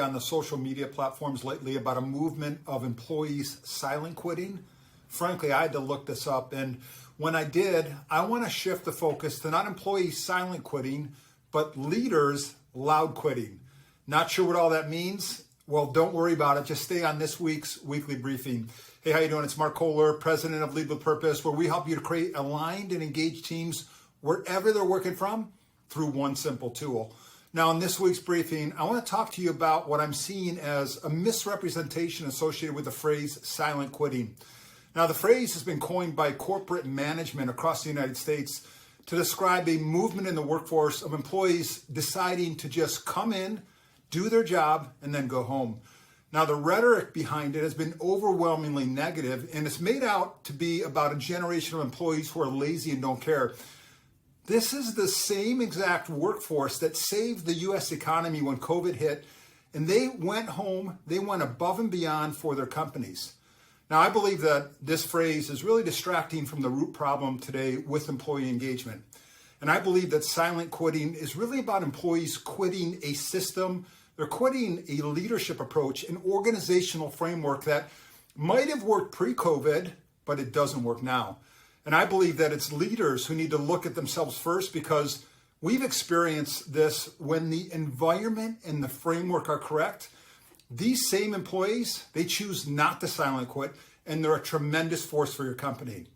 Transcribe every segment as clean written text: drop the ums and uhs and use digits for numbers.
on the social media platforms lately about a movement of employees silent quitting. Frankly, I had to look this up. And when I did, I want to shift the focus to not employees silent quitting, but leaders loud quitting. Not sure what all that means? Well, don't worry about it. Just stay on this week's weekly briefing. Hey, how you doing? It's Marc, president of Lead with Purpose, where we help you to create aligned and engaged teams wherever they're working from through one simple tool. Now, in this week's briefing, I want to talk to you about what I'm seeing as a misrepresentation associated with the phrase silent quitting. Now, the phrase has been coined by corporate management across the United States to describe a movement in the workforce of employees deciding to just come in, do their job, and then go home. Now, the rhetoric behind it has been overwhelmingly negative, and it's made out to be about a generation of employees who are lazy and don't care. This is the same exact workforce that saved the U.S. economy when COVID hit, and they went home, they went above and beyond for their companies. Now, I believe that this phrase is really distracting from the root problem today with employee engagement. And I believe that silent quitting is really about employees quitting a system. They're quitting a leadership approach, an organizational framework that might have worked pre-COVID, but it doesn't work now. And I believe that it's leaders who need to look at themselves first, because we've experienced this when the environment and the framework are correct. These same employees, they choose not to silent quit, and they're a tremendous force for your company.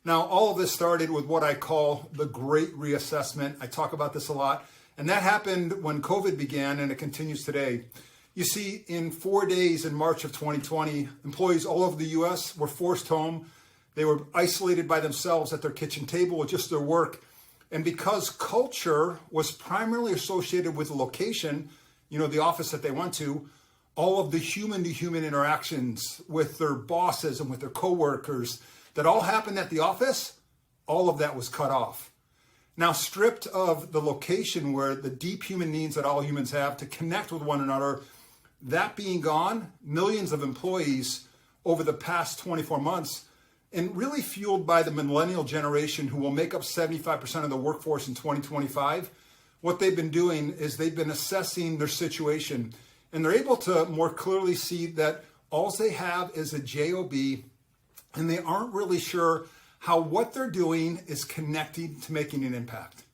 Now, all of this started with what I call the great reassessment. I talk about this a lot, and that happened when COVID began, and it continues today. You see, in 4 days in March of 2020, employees all over the U.S. were forced home. They were isolated by themselves at their kitchen table with just their work. And because culture was primarily associated with the location, the office that they went to, all of the human-to-human interactions with their bosses and with their coworkers that all happened at the office, all of that was cut off. Now, stripped of the location where the deep human needs that all humans have to connect with one another, that being gone, millions of employees over the past 24 months, and really fueled by the millennial generation who will make up 75% of the workforce in 2025, what they've been doing is they've been assessing their situation, and they're able to more clearly see that all they have is a job, and they aren't really sure how what they're doing is connecting to making an impact.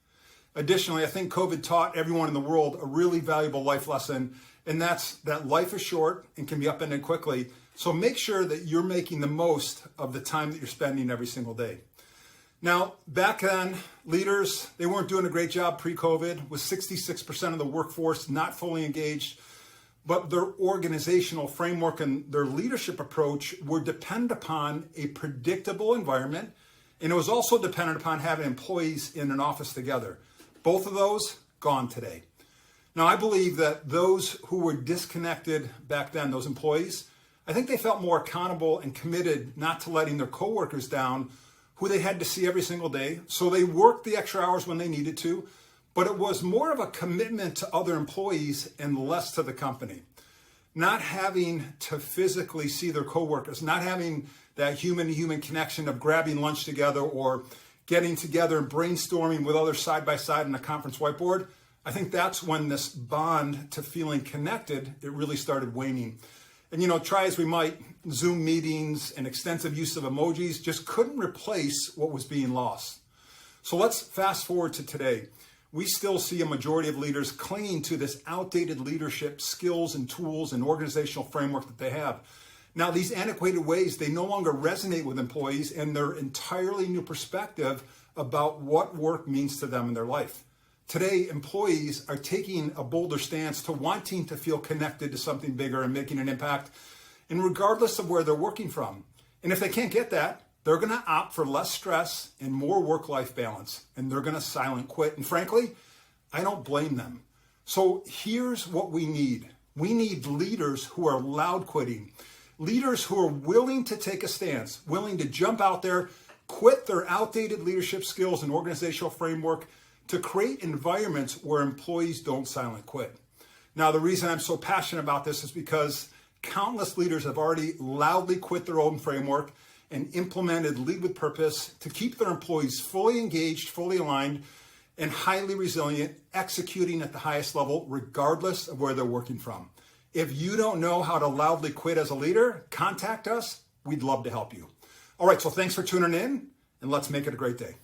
Additionally, I think COVID taught everyone in the world a really valuable life lesson, and that's that life is short and can be upended quickly. So make sure that you're making the most of the time that you're spending every single day. Now, back then, leaders, they weren't doing a great job pre-COVID, with 66% of the workforce not fully engaged, but their organizational framework and their leadership approach were dependent upon a predictable environment, and it was also dependent upon having employees in an office together. Both of those, gone today. Now, I believe that those who were disconnected back then, those employees, I think they felt more accountable and committed not to letting their coworkers down, who they had to see every single day. So they worked the extra hours when they needed to, but it was more of a commitment to other employees and less to the company. Not having to physically see their coworkers, not having that human-to-human connection of grabbing lunch together or getting together and brainstorming with others side by side on a conference whiteboard. I think that's when this bond to feeling connected, it really started waning. And try as we might, Zoom meetings and extensive use of emojis just couldn't replace what was being lost. So let's fast forward to today. We still see a majority of leaders clinging to this outdated leadership skills and tools and organizational framework that they have. Now, these antiquated ways, they no longer resonate with employees and their entirely new perspective about what work means to them in their life. Today, employees are taking a bolder stance to wanting to feel connected to something bigger and making an impact, and regardless of where they're working from. And if they can't get that, they're going to opt for less stress and more work-life balance, and they're going to silent quit. And frankly, I don't blame them. So here's what we need. We need leaders who are loud quitting, leaders who are willing to take a stance, willing to jump out there, quit their outdated leadership skills and organizational framework, to create environments where employees don't silent quit. Now, the reason I'm so passionate about this is because countless leaders have already loudly quit their own framework and implemented Lead with Purpose to keep their employees fully engaged, fully aligned, and highly resilient, executing at the highest level, regardless of where they're working from. If you don't know how to loudly quit as a leader, contact us. We'd love to help you. All right, so thanks for tuning in, and let's make it a great day.